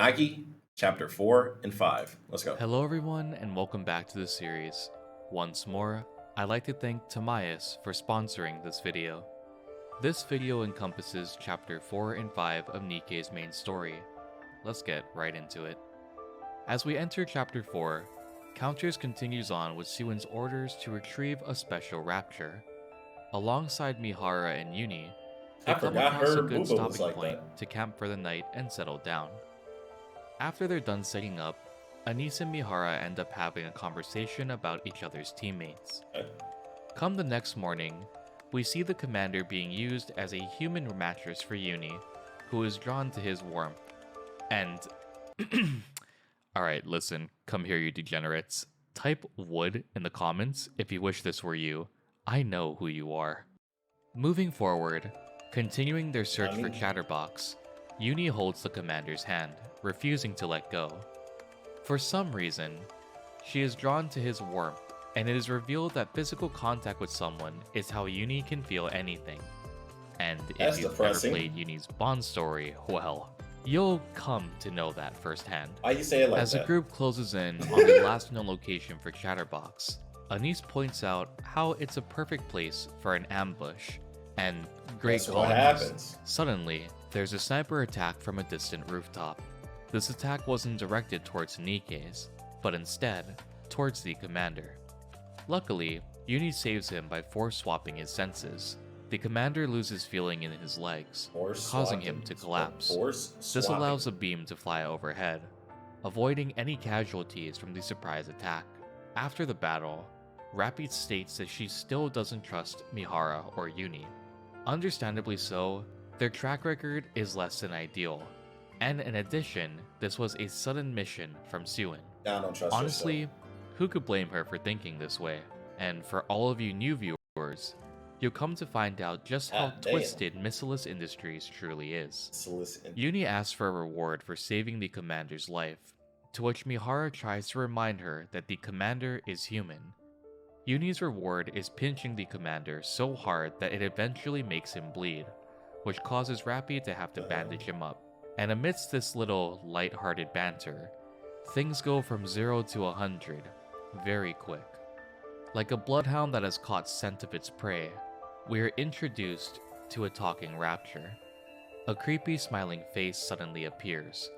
Nike, chapter 4 and 5. Let's go. Hello everyone and welcome back to the series. Once more, I'd like to thank Tamias for sponsoring this video. This video encompasses chapter 4 and 5 of NIKKE's main story. Let's get right into it. As we enter chapter 4, Counters continues on with Suin's orders to retrieve a special rapture. Alongside Mihara and Uni, they come across a good stopping point to camp for the night and settle down. After they're done setting up, Anis and Mihara end up having a conversation about each other's teammates. Come the next morning, we see the commander being used as a human mattress for Uni, who is drawn to his warmth. And... Alright, listen, come here you degenerates. Type would in the comments if you wish this were you. I know who you are. Moving forward, continuing their search for Chatterbox, Uni holds the commander's hand, refusing to let go. For some reason, she is drawn to his warmth, and it is revealed that physical contact with someone is how Uni can feel anything. And if you've never played Uni's Bond story, well, you'll come to know that firsthand. Why you say it like As that? the group closes in on the last known location for Chatterbox, Anis points out how it's a perfect place for an ambush, and great colonies. Suddenly, there's a sniper attack from a distant rooftop. This attack wasn't directed towards NIKKE's, but instead, towards the commander. Luckily, Uni saves him by force swapping his senses. The commander loses feeling in his legs, causing him to collapse. This allows a beam to fly overhead, avoiding any casualties from the surprise attack. After the battle, Rappy states that she still doesn't trust Mihara or Uni. Understandably so, their track record is less than ideal. And in addition, this was a sudden mission from Suin. Honestly, who could blame her for thinking this way? And for all of you new viewers, you'll come to find out just how twisted Missilus Industries truly is. Uni asks for a reward for saving the commander's life, to which Mihara tries to remind her that the commander is human. Uni's reward is pinching the commander so hard that it eventually makes him bleed, which causes Rappy to have to bandage him up. And amidst this little light-hearted banter, things go from 0 to 100 very quick. Like a bloodhound that has caught scent of its prey, we are introduced to a talking rapture. A creepy smiling face suddenly appears,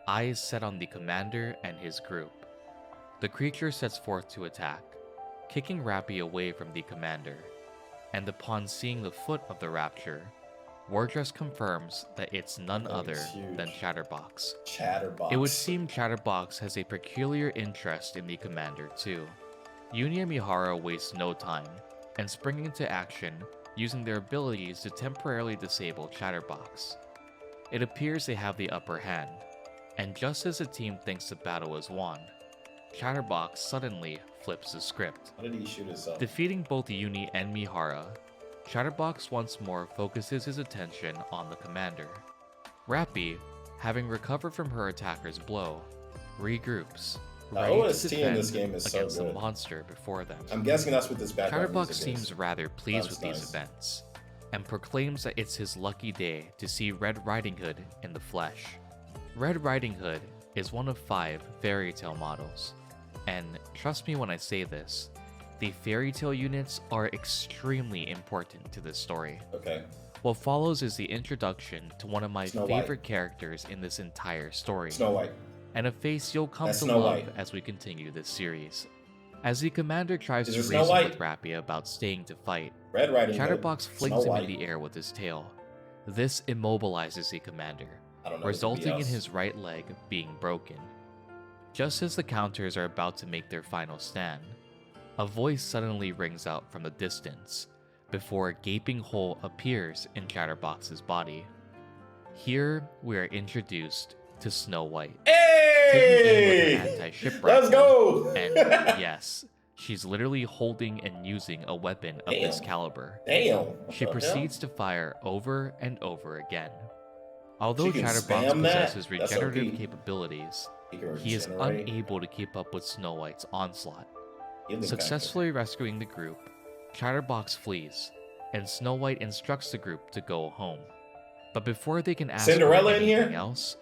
eyes set on the commander and his group. The creature sets forth to attack, kicking Rappy away from the commander, and upon seeing the foot of the rapture, Wardress confirms that it's none other than Chatterbox. It would seem Chatterbox has a peculiar interest in the commander too. Uni and Mihara waste no time, and spring into action using their abilities to temporarily disable Chatterbox. It appears they have the upper hand, and just as the team thinks the battle is won, Chatterbox suddenly flips the script. How did he shoot himself? Defeating both Uni and Mihara, Chatterbox once more focuses his attention on the commander. Rappy, having recovered from her attacker's blow, regroups, ready to defend against the monster before them. I'm guessing that's what this background Chatterbox seems rather pleased with these events, and proclaims that it's his lucky day to see Red Riding Hood in the flesh. Red Riding Hood is one of 5 fairy tale models, and trust me when I say this, the fairy tale units are extremely important to this story. What follows is the introduction to one of my favorite characters in this entire story, and a face you'll come to love as we continue this series. As the commander tries to reason with Rappy about staying to fight, Chatterbox flings him in the air with his tail. This immobilizes the commander, resulting in his right leg being broken. Just as the Counters are about to make their final stand, a voice suddenly rings out from the distance, before a gaping hole appears in Chatterbox's body. Here, we are introduced to Snow White. Hey! Anti-ship Let's go! And yes, she's literally holding and using a weapon of this caliber. She proceeds to fire over and over again. Although Chatterbox possesses regenerative capabilities, he is unable to keep up with Snow White's onslaught. Successfully rescuing the group, Chatterbox flees, and Snow White instructs the group to go home. But before they can ask for anything else,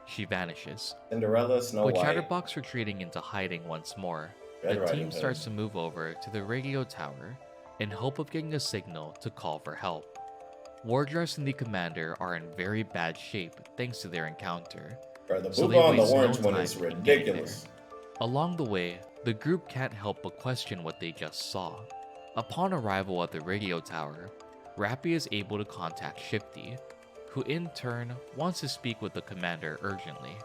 she vanishes. Cinderella, Snow With White. Chatterbox retreating into hiding once more, Red the Riding team Hood. starts to move over to the radio tower in hope of getting a signal to call for help. Wardress and the commander are in very bad shape thanks to their encounter, Bro, the so booba they on the waste no orange one time is in getting ridiculous. there. Along the way, the group can't help but question what they just saw. Upon arrival at the radio tower, Rappy is able to contact Shifty, who in turn wants to speak with the commander urgently.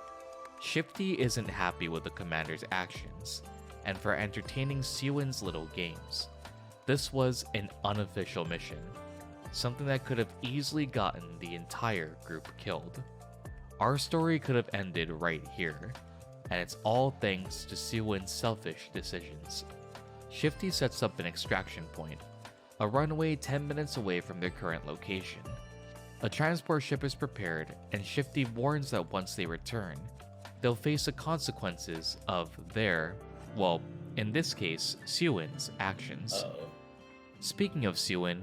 Shifty isn't happy with the commander's actions, and for entertaining Siwin's little games. This was an unofficial mission, something that could have easily gotten the entire group killed. Our story could have ended right here, and it's all thanks to Siwin's selfish decisions. Shifty sets up an extraction point, a runway 10 minutes away from their current location. A transport ship is prepared, and Shifty warns that once they return, they'll face the consequences of their, well, in this case, Siwin's actions. Uh-oh. Speaking of Siwin,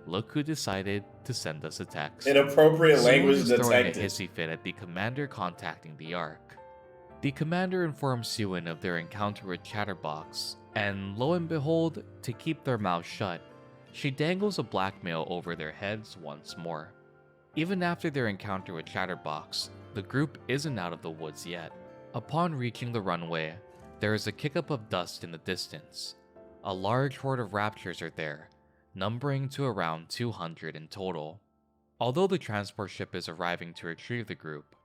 look who decided to send us a text. Inappropriate language Siwin is throwing a detected. hissy fit at the commander contacting the Ark. The commander informs Siwin of their encounter with Chatterbox, and lo and behold, to keep their mouths shut, she dangles a blackmail over their heads once more. Even after their encounter with Chatterbox, the group isn't out of the woods yet. Upon reaching the runway, there is a kick-up of dust in the distance. A large horde of raptors are there, numbering to around 200 in total. Although the transport ship is arriving to retrieve the group,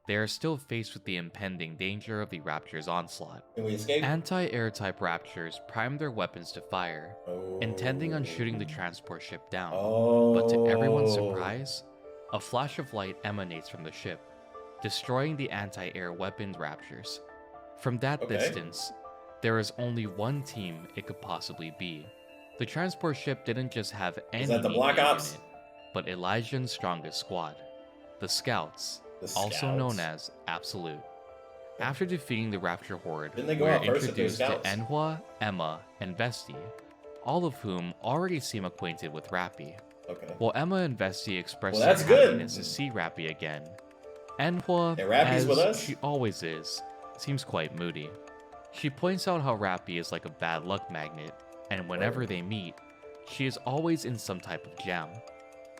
they are still faced with the impending danger of the raptors' onslaught. Can we escape? Anti-air type raptors prime their weapons to fire, intending on shooting the transport ship down. But to everyone's surprise, a flash of light emanates from the ship, destroying the anti-air weapons raptors. From that distance, there is only one team it could possibly be. The transport ship didn't just have any Is that the Black Nikke Ops? in it, but Elijah's strongest squad, the Scouts, also known as Absolute. After defeating the Rapture Horde, Didn't they go we're out first if they're introduced to Scouts? Enhwa, Emma, and Vesti, all of whom already seem acquainted with Rappy. Okay. While Emma and Vesti express Well, their that's good. happiness to see Rappy again, Enhwa, Hey, Rappy's as with us? she always is, seems quite moody. She points out how Rappy is like a bad luck magnet, and whenever they meet, she is always in some type of jam.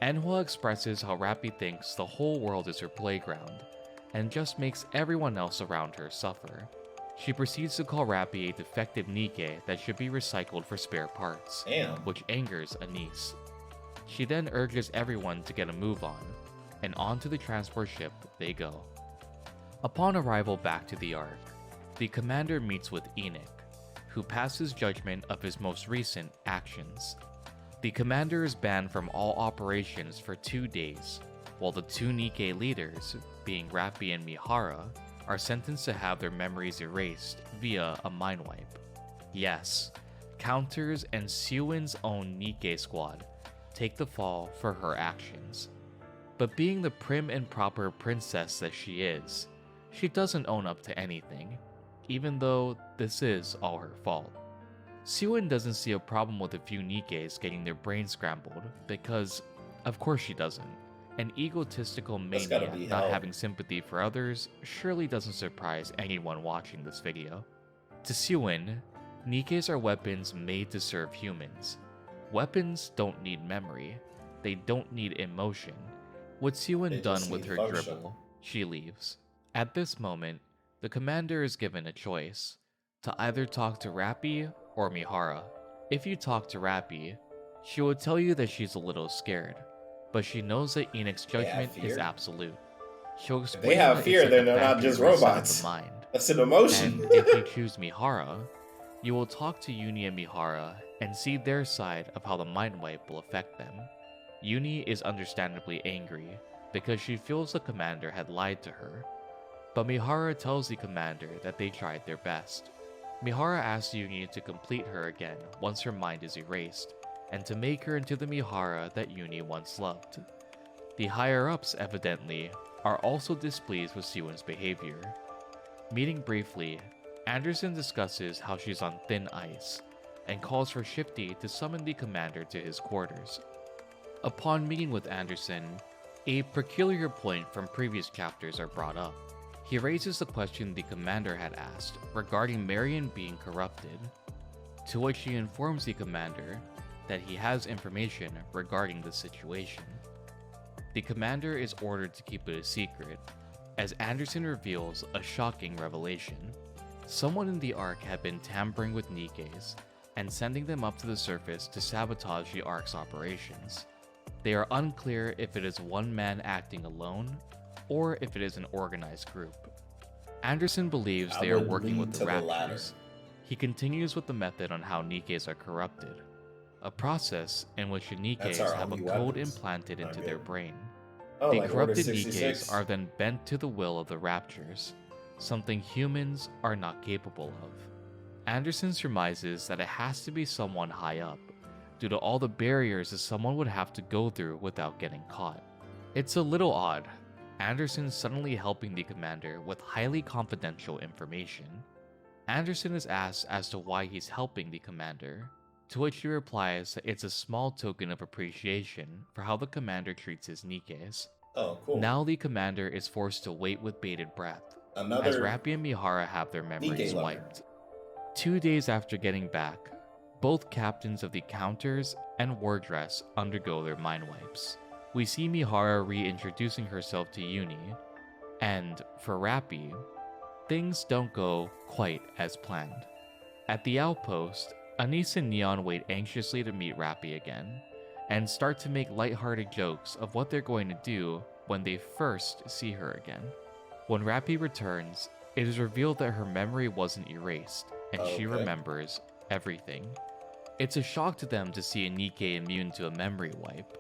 Enhwa expresses how Rappy thinks the whole world is her playground, and just makes everyone else around her suffer. She proceeds to call Rappy a defective Nikke that should be recycled for spare parts, Damn. which angers Anise. She then urges everyone to get a move on, and onto the transport ship they go. Upon arrival back to the Ark, the commander meets with Enoch, who passes judgment of his most recent actions. The commander is banned from all operations for 2 days, while the two Nikke leaders, being Rappy and Mihara, are sentenced to have their memories erased via a mind wipe. Yes, Counters and Siwin's own Nikke squad take the fall for her actions. But being the prim and proper princess that she is, she doesn't own up to anything, even though this is all her fault. Siwin doesn't see a problem with a few Nikkes getting their brains scrambled, because of course she doesn't. An egotistical maniac not having sympathy for others surely doesn't surprise anyone watching this video. To Siwin, Nikkes are weapons made to serve humans. Weapons don't need memory, they don't need emotion. With Siwin done with her dribble, she leaves. At this moment, the commander is given a choice, to either talk to Rappy or Mihara. If you talk to Rappy, she will tell you that she's a little scared, but she knows that Enoch's judgment is absolute. She'll explain If they have that fear, it's then like they're not just robots. mind. That's an emotion. And if you choose Mihara, you will talk to Uni and Mihara and see their side of how the mind wipe will affect them. Uni is understandably angry because she feels the commander had lied to her, but Mihara tells the commander that they tried their best. Mihara asks Uni to complete her again once her mind is erased, and to make her into the Mihara that Uni once loved. The higher-ups, evidently, are also displeased with Siwin's behavior. Meeting briefly, Anderson discusses how she's on thin ice, and calls for Shifty to summon the commander to his quarters. Upon meeting with Anderson, a peculiar point from previous chapters are brought up. He raises the question the commander had asked regarding Marion being corrupted, to which he informs the commander that he has information regarding the situation. The commander is ordered to keep it a secret, as Anderson reveals a shocking revelation. Someone in the Ark had been tampering with NIKKEs and sending them up to the surface to sabotage the Ark's operations. They are unclear if it is one man acting alone or if it is an organized group. Anderson believes they are working with the Raptors. He continues with the method on how NIKKEs are corrupted, a process in which the NIKKEs have a code implanted into their brain. The corrupted NIKKEs are then bent to the will of the Raptors, something humans are not capable of. Anderson surmises that it has to be someone high up, due to all the barriers that someone would have to go through without getting caught. It's a little odd, Anderson suddenly helping the commander with highly confidential information. Anderson is asked as to why he's helping the commander, to which he replies that it's a small token of appreciation for how the commander treats his NIKKEs. Oh, cool. Now the commander is forced to wait with bated breath, Another as Rappy and Mihara have their memories wiped. 2 days after getting back, both captains of the Counters and Wardress undergo their mind wipes. We see Mihara reintroducing herself to Uni, and for Rappy, things don't go quite as planned. At the outpost, Anise and Neon wait anxiously to meet Rappy again, and start to make lighthearted jokes of what they're going to do when they first see her again. When Rappy returns, it is revealed that her memory wasn't erased, and she remembers everything. It's a shock to them to see a NIKKE immune to a memory wipe,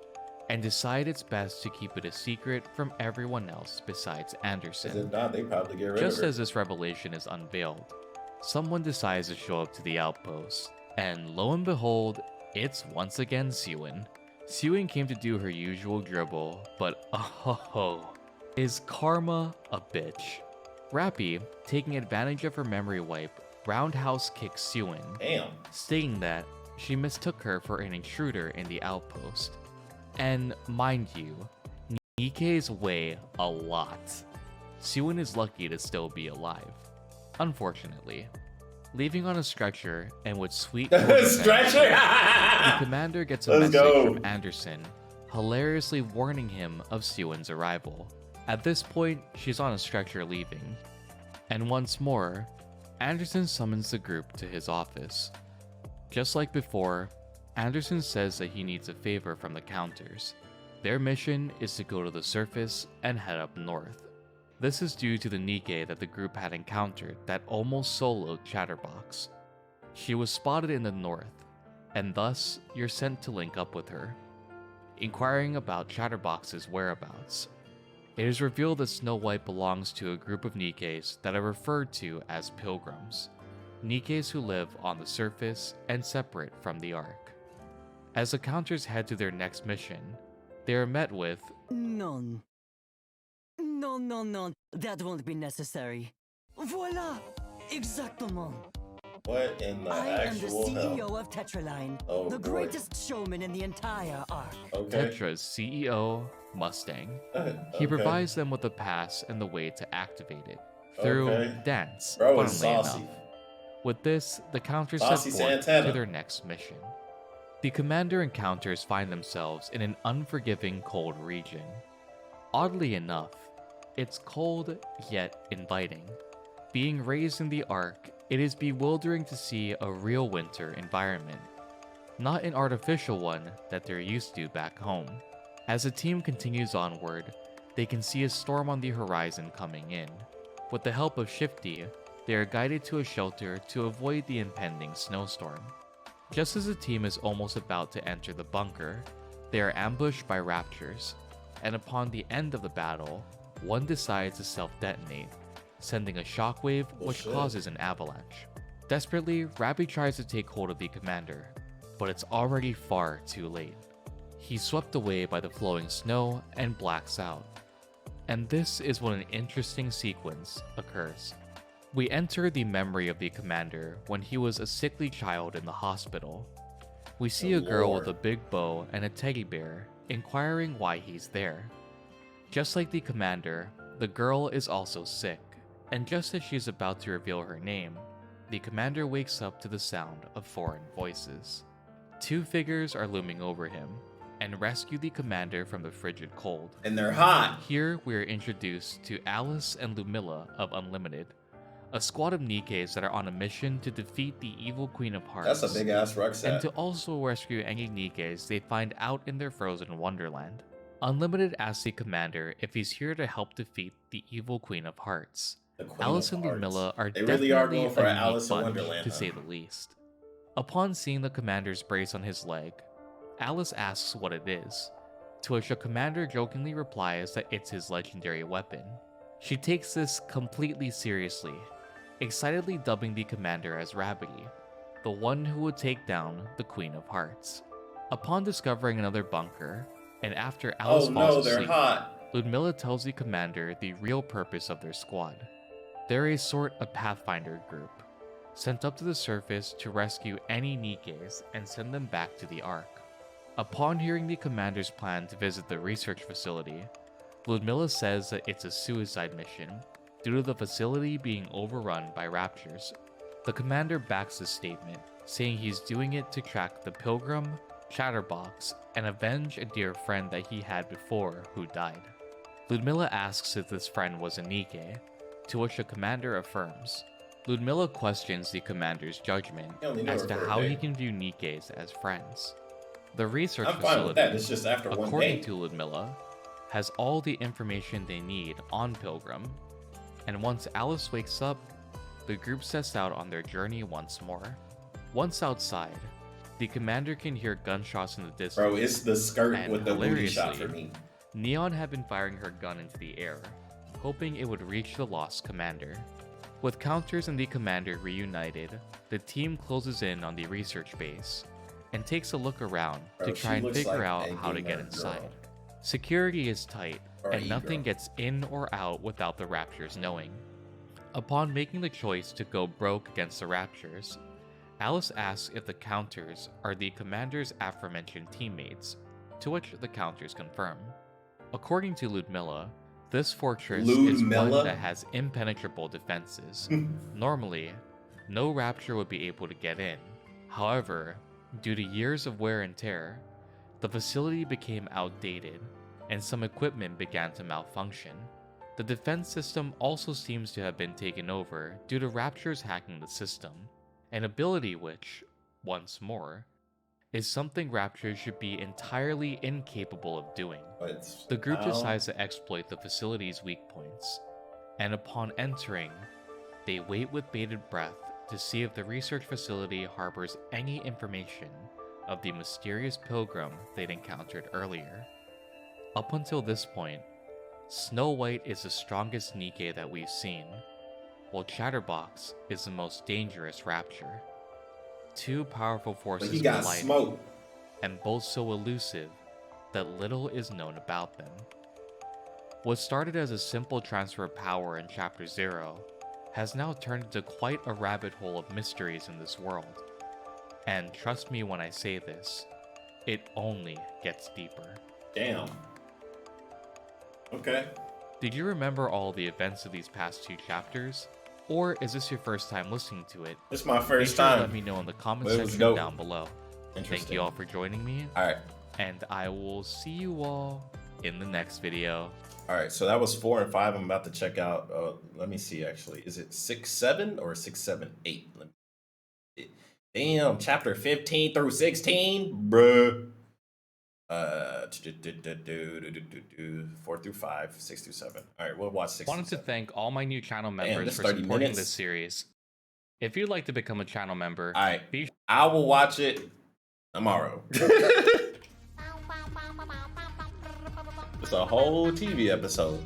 and decide it's best to keep it a secret from everyone else besides Anderson. If not, they probably get rid Just of her. as this revelation is unveiled, someone decides to show up to the outpost, and lo and behold, it's once again Sewin. Sewin came to do her usual dribble, but is karma a bitch? Rappy, taking advantage of her memory wipe, roundhouse kicks Sewin, stating that she mistook her for an intruder in the outpost. And mind you, NIKKEs weigh a lot. Sewin is lucky to still be alive, unfortunately. Leaving on a stretcher and with sweet stretcher. The commander gets a message from Anderson, hilariously warning him of Sewin's arrival. At this point, she's on a stretcher leaving. And once more, Anderson summons the group to his office. Just like before, Anderson says that he needs a favor from the Counters. Their mission is to go to the surface and head up north. This is due to the NIKKE that the group had encountered that almost soloed Chatterbox. She was spotted in the north, and thus you're sent to link up with her, inquiring about Chatterbox's whereabouts. It is revealed that Snow White belongs to a group of NIKKEs that are referred to as pilgrims, NIKKEs who live on the surface and separate from the Ark. As the Counters head to their next mission, they are met with None. No, that won't be necessary. Voila! Exactement. What in the I am the actual CEO hell? of Tetraline, Oh, the boy. greatest showman in the entire Ark. Okay. Tetra's CEO, Mustang. He provides them with the pass and the way to activate it, through dance, Bro is funnily saucy. enough. With this, the Counters Saucy set forth Santana. to their next mission. The Commander and Counters find themselves in an unforgiving cold region. Oddly enough, it's cold yet inviting. Being raised in the Ark, it is bewildering to see a real winter environment, not an artificial one that they're used to back home. As the team continues onward, they can see a storm on the horizon coming in. With the help of Shifty, they are guided to a shelter to avoid the impending snowstorm. Just as the team is almost about to enter the bunker, they are ambushed by raptors, and upon the end of the battle, one decides to self-detonate, sending a shockwave which causes an avalanche. Desperately, Rappy tries to take hold of the commander, but it's already far too late. He's swept away by the flowing snow and blacks out. And this is when an interesting sequence occurs. We enter the memory of the commander when he was a sickly child in the hospital. We see a girl with a big bow and a teddy bear inquiring why he's there. Just like the commander, the girl is also sick, And just as she's about to reveal her name, the commander wakes up to the sound of foreign voices. Two figures are looming over him and rescue the commander from the frigid cold. And they're hot. Here we are introduced to Alice and Lumilla of Unlimited, a squad of Nikkes that are on a mission to defeat the evil Queen of Hearts. That's a big ass rucksack. And to also rescue any Nikkes they find out in their frozen wonderland. Unlimited asks the commander if he's here to help defeat the evil Queen of Hearts. Alice and Lumilla are definitely a unique bunch, to say the least. Upon seeing the commander's brace on his leg, Alice asks what it is, to which the commander jokingly replies that it's his legendary weapon. She takes this completely seriously, excitedly dubbing the commander as Rabbity, the one who would take down the Queen of Hearts. Upon discovering another bunker, and after Alice falls asleep, Ludmilla tells the commander the real purpose of their squad. They're a sort of Pathfinder group, sent up to the surface to rescue any Nikkes and send them back to the Ark. Upon hearing the commander's plan to visit the research facility, Ludmilla says that it's a suicide mission due to the facility being overrun by raptures. The commander backs this statement, saying he's doing it to track the Pilgrim, Chatterbox, and avenge a dear friend that he had before who died. Ludmilla asks if this friend was a Nikke, to which the commander affirms. Ludmilla questions the commander's judgment as to how he can view Nikkes as friends. The research facility, it's just after according to Ludmilla, has all the information they need on Pilgrim, and once Alice wakes up, the group sets out on their journey once more. Once outside, the commander can hear gunshots in the distance. Bro, it's the skirt with the booty shot for me. Neon had been firing her gun into the air, hoping it would reach the lost commander. With Counters and the commander reunited, the team closes in on the research base and takes a look around to try and figure out how to get inside. Security is tight, and nothing gets in or out without the Raptures knowing. Upon making the choice to go broke against the Raptures, Alice asks if the Counters are the commander's aforementioned teammates, to which the Counters confirm. According to Ludmilla, this fortress is one that has impenetrable defenses. Normally, no Rapture would be able to get in. However, due to years of wear and tear, the facility became outdated, and some equipment began to malfunction. The defense system also seems to have been taken over due to Raptures hacking the system, an ability which, once more, is something Raptures should be entirely incapable of doing. The group decides to exploit the facility's weak points, and upon entering, they wait with bated breath to see if the research facility harbors any information of the mysterious Pilgrim they'd encountered earlier. Up until this point, Snow White is the strongest Nikke that we've seen, while Chatterbox is the most dangerous Rapture. Two powerful forces colliding, and both so elusive that little is known about them. What started as a simple transfer of power in Chapter 0 has now turned into quite a rabbit hole of mysteries in this world. And trust me when I say this, it only gets deeper. Damn. Okay. Did you remember all the events of these past two chapters? Or is this your first time listening to it? It's my first time. Let me know in the comment section down below. Thank you all for joining me. Alright. And I will see you all in the next video. Alright, so that was 4 and 5. I'm about to check out. Let me see actually. Is it 6, 7 or 6, 7, 8? Damn, chapter 15 through 16, bruh. 4 through 5, 6 through 7. All right, we'll watch 6. Wanted to thank all my new channel members for supporting this series. If you'd like to become a channel member, I will watch it tomorrow. It's a whole TV episode.